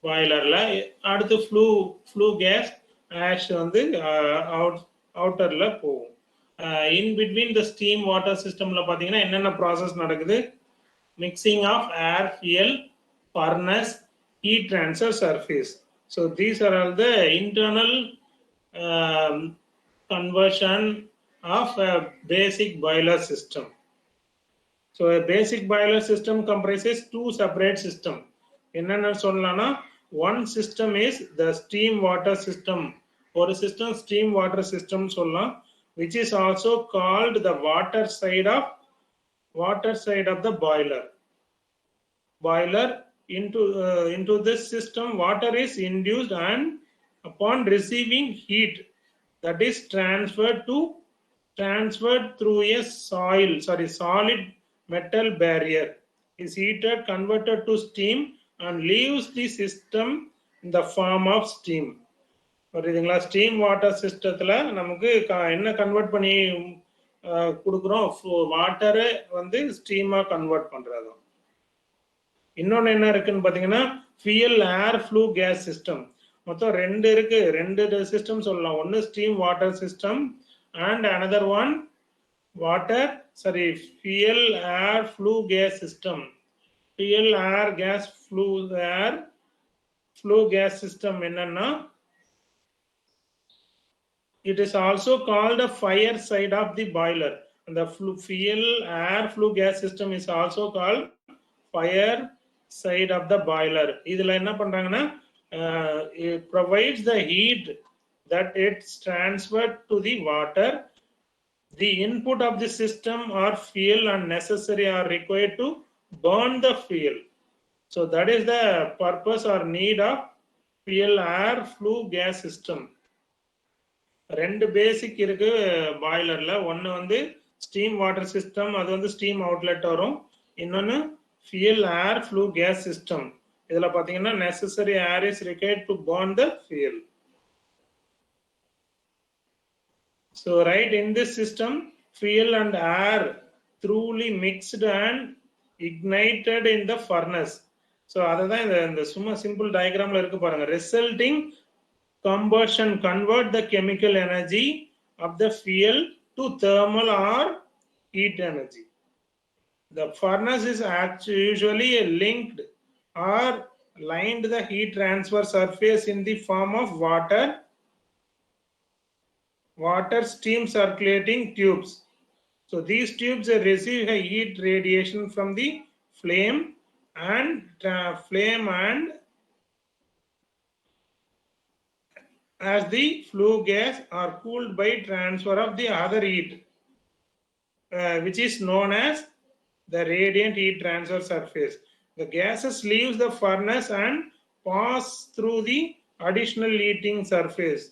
பாய்லர்ல. அடுத்து flue gas, ash வந்து outerல போகும். In between the steam water சிஸ்டம்ல பாத்தீங்கன்னா என்னென்ன ப்ராசஸ் நடக்குது, mixing of air, fuel, furnace, heat transfer, surface. So these are all the internal conversion of a basic boiler system. So a basic boiler system comprises two separate systems. என்னென்ன சொல்லலாம்னா, one system is the steam water system. ஒரு system steam water system சொல்லலாம், which is also called the water side of the boiler. Into this system water is induced and upon receiving heat that is transferred through a solid metal barrier is heated, converted to steam and leaves the system in the form of steam. புரியுதுங்களா? Steam water சிஸ்டத்துல நமக்கு என்ன convert பண்ணி கொடுக்குறோம், வாட்டரை வந்து ஸ்டீமா convert பண்றதும். இன்னொன்னு என்ன இருக்குன்னு பாத்தீங்கன்னா fuel, air, flue gas system. மொத்தம் ரெண்டு இருக்கு, ரெண்டு சிஸ்டம் சொல்லலாம். ஒன்னு steam water system and another one fuel, air, flue gas system. fuel, air, gas, flue gas system என்னன்னா, it is also called a fire side of the boiler. And the fuel, air, flue gas system is also called fire side of the boiler. இதுல என்ன பண்றாங்கன்னா, it provides the heat that it's transferred to the water. The input of the system or fuel and necessary are required to burn the fuel. So that is the purpose or need of fuel, air, flue gas system. ரெண்டு பேசிக் இருக்கு பாய்லர்ல. ஒன்னு வந்து steam water system, அது வந்து steam outlet வரும். இன்னொன்னு fuel air flu case system. இதுல பாத்தீங்கன்னா necessary air is required to burn the fuel. So right, in this system fuel and air thoroughly mixed and ignited in the furnace. So அதுதான் இந்த சும்மா simple டயக்ராம்ல இருக்கு பாருங்க. Resulting combustion convert the chemical energy of the fuel to thermal or heat energy. The furnace is usually linked or lined the heat transfer surface in the form of water steam circulating tubes. So these tubes receive a heat radiation from the flame and as the flue gas are cooled by transfer of the other heat, which is known as the radiant heat transfer surface. The gases leaves the furnace and pass through the additional heating surface,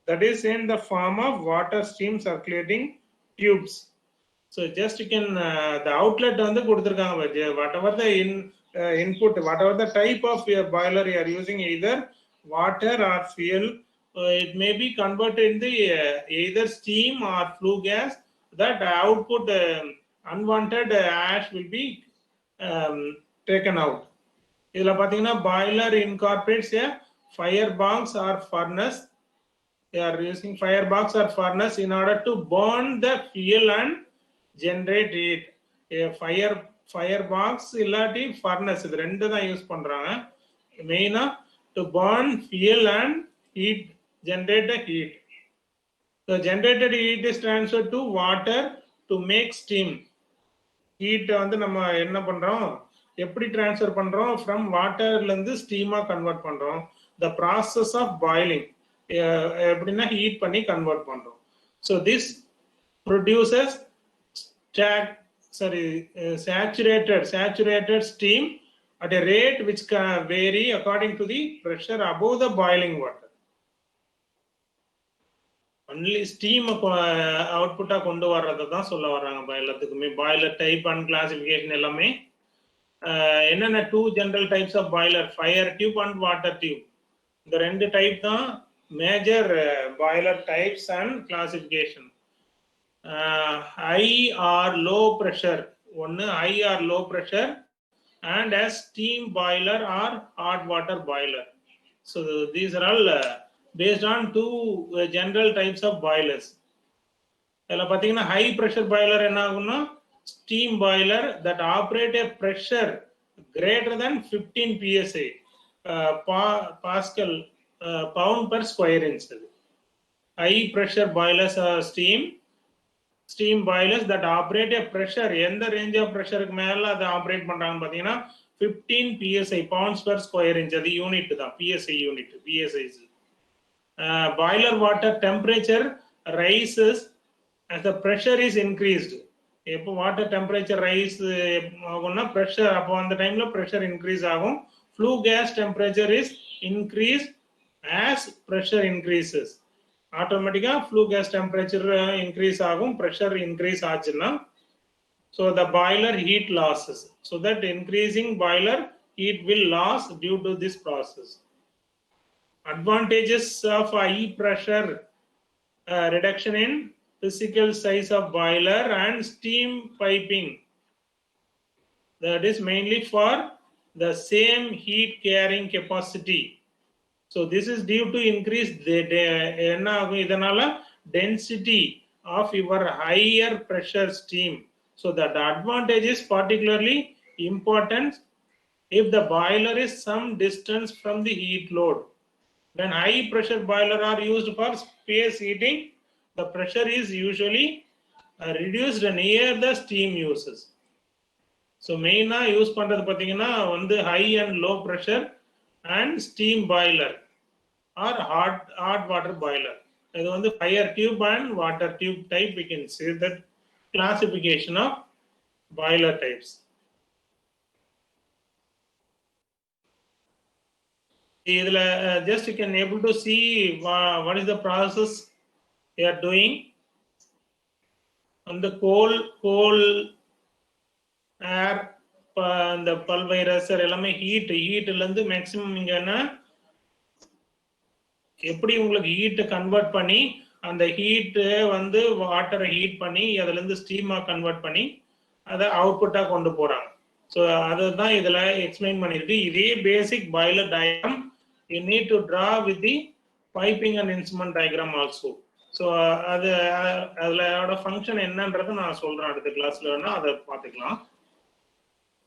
that is in the form of water steam circulating tubes. So just you can the outlet on the whatever the input, whatever the type of boiler you are using, either water or fuel, it may be converted in the either steam or flue gas. That output unwanted ash will be taken out. இதுல பாத்தீங்கன்னா boiler incorporates a firebox or furnace. They are using firebox or furnace in order to burn the fuel and generate heat. A firebox இல்லாட்டி furnace, இது ரெண்டு தான் use பண்றாங்க மெயினா to burn fuel and heat, generate the heat. The generated heat is transferred to water to make steam. Heat வந்து நம்ம என்ன பண்றோம், எப்படி ட்ரான்ஸ்ஃபர் பண்றோம், ஃப்ரம் வாட்டர்ல இருந்து ஸ்டீமா கன்வெர்ட் பண்றோம். the process of boiling, எப்படின்னா ஹீட் பண்ணி கன்வெர்ட் பண்றோம். so this produces saturated steam at a rate which can vary according to the pressure above the boiling water. only steam output கொண்டு வர்றதை தான் சொல்ல வர்றாங்க எல்லாத்துக்குமே. பாய்லர் டைப் அண்ட் கிளாசிஃபிகேஷன் எல்லாமே என்னென்ன two general types of boiler, fire tube and water tube. இந்த ரெண்டு டைப் தான் major boiler types and classification. High or low pressure ஒன்று, high or low pressure and as steam boiler or hot water boiler. So these are all based on two general types of boilers. இதில் பார்த்தீங்கன்னா high pressure boiler என்ன ஆகும்னா steam boiler that operate a pressure greater than 15 psi, Pascal, pound per square inch. High pressure boilers are steam boilers that operate a pressure, எந்த range of pressure க்கு மேல அதை operate பண்றாங்கன்னு பார்த்தீங்கன்னா 15 psi, pounds per square inch. அது unit தான், psi unit, psi. Boiler water temperature rises as the pressure is increased. எப்போ water temperature rice ஆகும்னா ப்ரெஷர், அப்போ அந்த டைம்ல ப்ரெஷர் இன்க்ரீஸ் ஆகும். Flu case temperature is increase as pressure increases. ஆட்டோமேட்டிக்கா flu case temperature increase ஆகும் pressure increase ஆச்சுன்னா. So the boiler heat losses, so that increasing boiler heat will loss due to this process. Advantages of high pressure reduction in physical size of boiler and steam piping. That is mainly for the same heat carrying capacity. So this is due to increase the density of your higher pressure steam. So that the advantage is particularly important if the boiler is some distance from the heat load. When high pressure boiler are used for space heating, the pressure is usually reduced near the steam uses. So main use பண்றது பாத்தீங்கன்னா வந்து high and low pressure and steam boiler or hot water boiler. இது வந்து fire tube and water tube type. We can say that classification of boiler types. இதுல just you can able to see what is the process we are doing on the coal air இந்த பல்வைரசர் எல்லாமே ஹீட்ல இருந்து maximum இங்க என்ன எப்படி உங்களுக்கு heat convert பண்ணி அந்த ஹீட் வந்து வாட்டரை ஹீட் பண்ணி அதுல இருந்து ஸ்டீமா கன்வெர்ட் பண்ணி அதை அவுட்புட்டா கொண்டு போறாங்க. ஸோ அதுதான் இதுல எக்ஸ்பிளைன் பண்ணிருக்கு. இதே basic boiler diagram you need to draw with the piping and instrument diagram also. So அதோட ஃபங்க்ஷன் என்னன்றது நான் சொல்றேன் அடுத்த கிளாஸ்ல வேணா அதை பார்த்துக்கலாம்.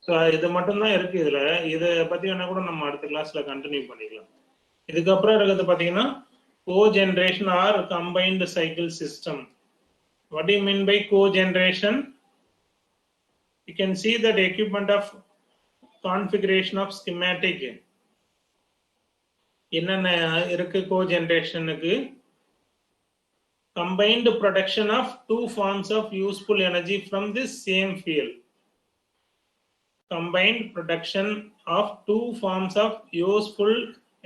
ஸோ இது மட்டும்தான் இருக்கு இதுல. இதை பத்தி வேணா கூட நம்ம அடுத்த கிளாஸ்ல கண்டினியூ பண்ணிக்கலாம். இதுக்கப்புறம் இருக்கிறது பாத்தீங்கன்னா cogeneration or combined cycle system. What you mean by cogeneration? You can see that equipment of configuration of schematic. என்னென்ன இருக்கு கோஜெனரேஷனுக்கு? Combined production of two forms of useful energy from the same fuel. Combined production of two forms of useful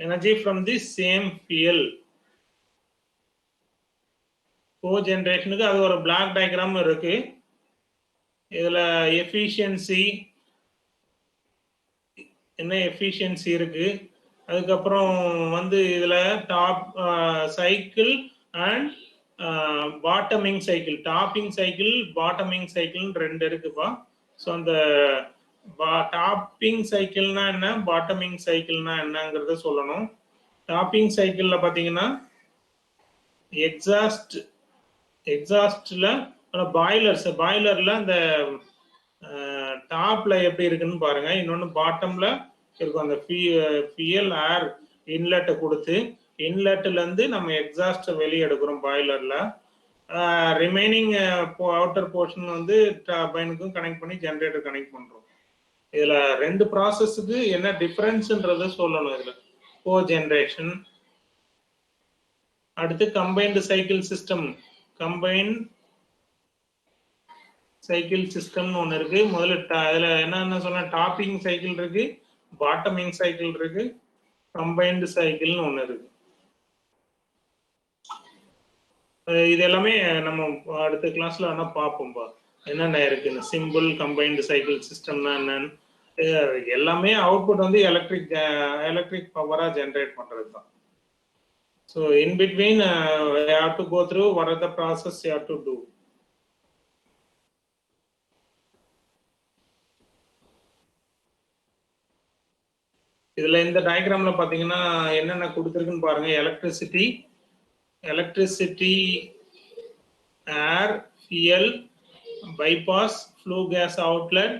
energy from the same fuel. கோஜெனரேஷனுக்கு அது ஒரு block diagram இருக்கு. இதுல efficiency என்ன efficiency இருக்கு. அதுக்கப்புறம் வந்து இதுல top cycle and bottoming cycle, topping cycle bottoming cycle ரெண்டு இருக்குப்பா. ஸோ அந்த டாப்பிங் சைக்கிள்னா என்ன, பாட்டமிங் சைக்கிள்னா என்னங்கிறத சொல்லணும். டாப்பிங் சைக்கிள்ல பாத்தீங்கன்னா எக்ஸாஸ்ட்ல பாய்லர்ல அந்த டாப்ல எப்படி இருக்குன்னு பாருங்க. இன்னொன்னு பாட்டம்ல இருக்கும். அந்த ஃபியல் ஏர் இன்லெட்டை கொடுத்து இன்லெட்ல இருந்து நம்ம எக்ஸாஸ்ட் வெளியே எடுக்கிறோம் பாய்லர்ல. ரிமைனிங் அவுட்டர் போர்ஷன் வந்து டர்பைனுக்கும் கனெக்ட் பண்ணி ஜெனரேட்டர் கனெக்ட் பண்றோம். இதுல ரெண்டு ப்ராசஸுக்கு என்ன டிஃபரன்ஸ்ன்றத சொல்லணும். இதுல கோஜெனரேஷன், அடுத்து combined cycle system. Combined cycle சிஸ்டம்னு ஒன்று இருக்கு. முதல்ல அதுல என்னென்ன சொன்ன, டாப்பிங் சைக்கிள் இருக்கு, பாட்டமிங் சைக்கிள் இருக்கு, கம்பைன்டு சைக்கிள்னு ஒன்று இருக்கு. இது எல்லாமே நம்ம அடுத்த கிளாஸ்ல வேணா பார்ப்போம்பா என்னென்ன இருக்குன்னு. சிம்பிள் கம்பைன்டு சைக்கிள் சிஸ்டம்னா என்னன்னு எல்லாமே அவுட்புட் வந்து எலக்ட்ரிக் பவரா ஜென்ரேட் பண்றது தான். So in between you have to go through what are the process you have to do. இதுல இந்த டயக்ராம்ல பாத்தீங்கன்னா என்னென்ன கொடுத்துருக்குன்னு பாருங்க. எலக்ட்ரிசிட்டி, ஏர், ஃபியல், bypass, flue gas outlet,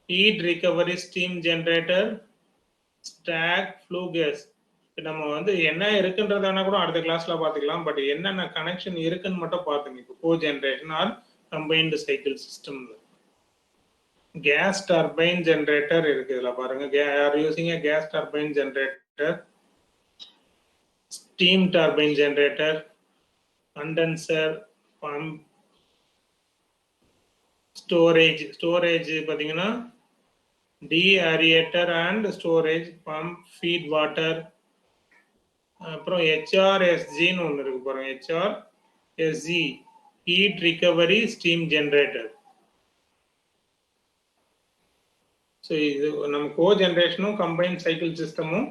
heat recovery steam generator, stack, flue gas. நம்ம வந்து என்ன இருக்குன்றதானா கூட அடுத்த கிளாஸ்ல பாத்துக்கலாம். பட் என்னென்ன கனெக்ஷன் இருக்குன்னு மட்டும் பாத்துங்க. இப்போ கோஜெனரேஷன் ஆர் கம்பைன்டு சைக்கிள் சிஸ்டம்ல கேஸ் டர்பைன் ஜெனரேட்டர் இருக்கு. இதுல பாருங்க, are using a gas turbine generator, steam turbine generator, condenser, pump, storage பாத்தீங்கன்னா deaerator and storage pump, feed water. அப்புறம் HRSGன்னு ஒன்று இருக்கு பாருங்க, HRSG heat recovery steam generator. So இது நம்ம கோஜெனரேஷனும் கம்பைன்ட் சைக்கிள் சிஸ்டமும்.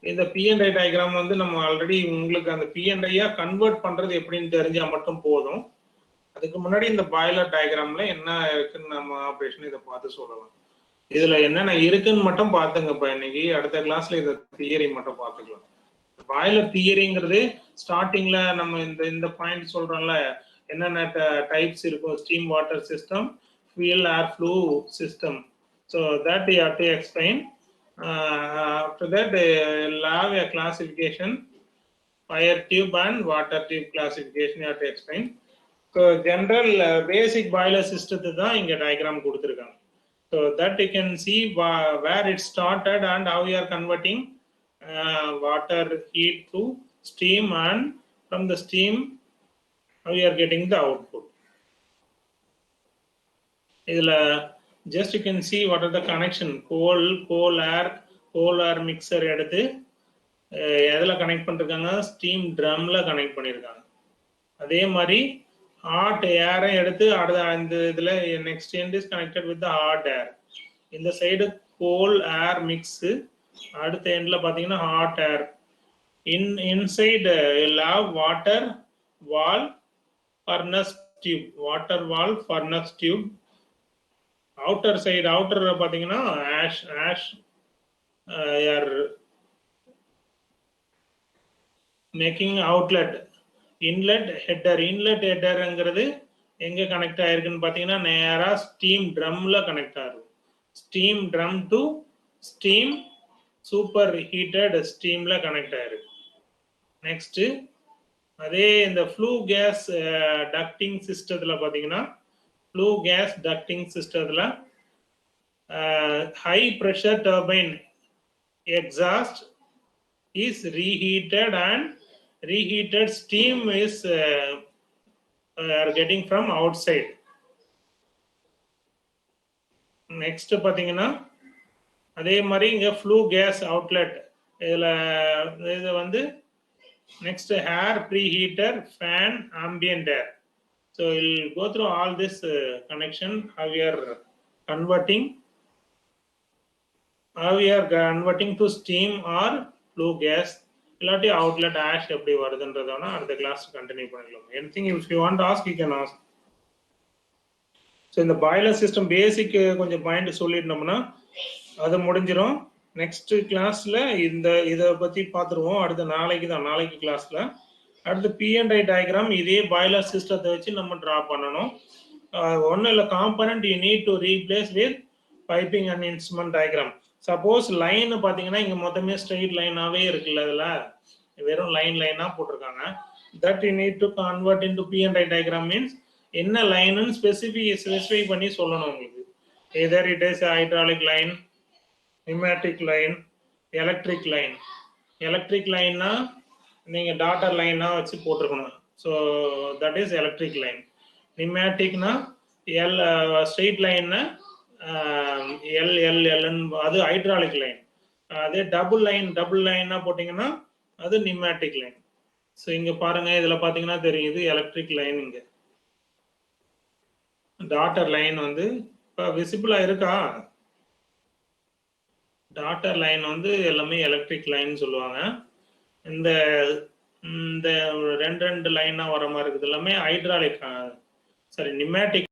இந்த P&I டயக்ராம் வந்து நம்ம ஆல்ரெடி உங்களுக்கு அந்த P&I கன்வெர்ட் பண்றது எப்படின்னு தெரிஞ்சா மட்டும் போதும். அதுக்கு முன்னாடி இந்த பாய்லர் டயக்ராம்ல என்ன இருக்குன்னு நம்ம ஆப்ரேஷன் இதை பார்த்து சொல்லலாம். இதுல என்னென்ன இருக்குன்னு மட்டும் பார்த்துங்கப்பா இன்னைக்கு. அடுத்த கிளாஸ்ல இதை தியரி மட்டும் பார்த்துக்கலாம். பாய்லர் தியரிங்கிறது ஸ்டார்டிங்ல நம்ம இந்த பாயிண்ட் சொல்றோம்ல, என்னென்ன டைப்ஸ் இருக்கும், steam water system, fuel air flue system. So that you have to explain. After that, you'll have a classification, fire tube and water tube classification you have to explain. So general basic boiler system தான் இங்க diagram கொடுத்திருக்காங்க. So that you can see where it started and how you are converting water heat to steam, and from the steam how you are getting the output. இதுல just you can see what are the connection. coal air mixer எடுத்து எதுல connect பண்ணிருக்காங்க, steam ட்ரம்ல connect பண்ணிருக்காங்க. அதே மாதிரி hot ஏரை எடுத்து அடுத்த அந்த இதுல next end is connected with hot air. இந்த சைடு கோல் ஏர் மிக்ஸ், அடுத்த எண்ட்ல பாத்தீங்கன்னா hot air. Inside water wall furnace tube, water wall furnace tube. Outer side outer பாத்தீங்கன்னா ash air making outlet. Inlet header, inlet ஹெட்டர்ங்கிறது எங்க connect ஆயிருக்குன்னு பாத்தீங்கன்னா நேரா ஸ்டீம் ட்ரம்ல கனெக்ட் ஆகும். Steam drum to steam super heated ஸ்டீம்ல கனெக்ட் ஆயிருக்கு. நெக்ஸ்ட் அதே இந்த ஃப்ளூ கேஸ் டக்டிங் சிஸ்டத்துல பாத்தீங்கன்னா ஃப்ளூ கேஸ் டக்டிங் சிஸ்டத்துல high pressure turbine exhaust is reheated and reheated steam is are getting from outside. Next பாத்தீங்கன்னா அதே மாதிரி இங்க flue gas outlet இது வந்து next air preheater fan ambient air. So we'll go through all this connection, how we are converting to steam or flue gas இல்லாட்டி outlet ash எப்படி வருதுன்றதான அடுத்த class continue பண்ணிடலாம். Anything if you want to ask you can ask. So இந்த boiler system பேசிக் கொஞ்சம் point சொல்லிட்டோம்னா அது முடிஞ்சிடும். Next கிளாஸ்ல இதை பத்தி பார்த்துருவோம். அடுத்த நாளைக்கு கிளாஸ்ல அடுத்து P&I டயக்ராம் இதே பாய்லர் சிஸ்டத்தை வச்சு நம்ம டிரா பண்ணணும். ஒன்றும் இல்லை, component you need to replace with piping and instrument diagram. Suppose line பாத்தீங்கன்னா இங்க மொத்தமே ஸ்ட்ரெயிட் லைனாவே இருக்குல்ல, இதுல வெறும் லைனா போட்டிருக்காங்க. That you need to convert into P&I diagram means என்ன லைன்னு ஸ்பெசிஃபை பண்ணி சொல்லணும் உங்களுக்கு. Either it is hydraulic line, pneumatic line, electric line. Electric லைன்னா நீங்க டாட்டர் லைனா வச்சு போட்டிருக்கணும். So that is electric line. நியூமேட்டிக்னா ஸ்ட்ரெயிட் லைன்னா அது ஹைட்ராலிக் லைன். அதே டபுள் லைன்னா போட்டீங்கன்னா அது நியூமேட்டிக் லைன். ஸோ இங்க பாருங்க, இதுல பாத்தீங்கன்னா தெரியுது எலக்ட்ரிக் லைன். இங்க டாட்டர் லைன் வந்து இப்போ விசிபிளா இருக்கா? டாட்டர் லைன் வந்து எல்லாமே எலக்ட்ரிக் லைன் சொல்லுவாங்க. இந்த ரெண்டு லைனா வர மாதிரி இருக்குது எல்லாமே ஹைட்ராலிக், சாரி நியூமேட்டிக்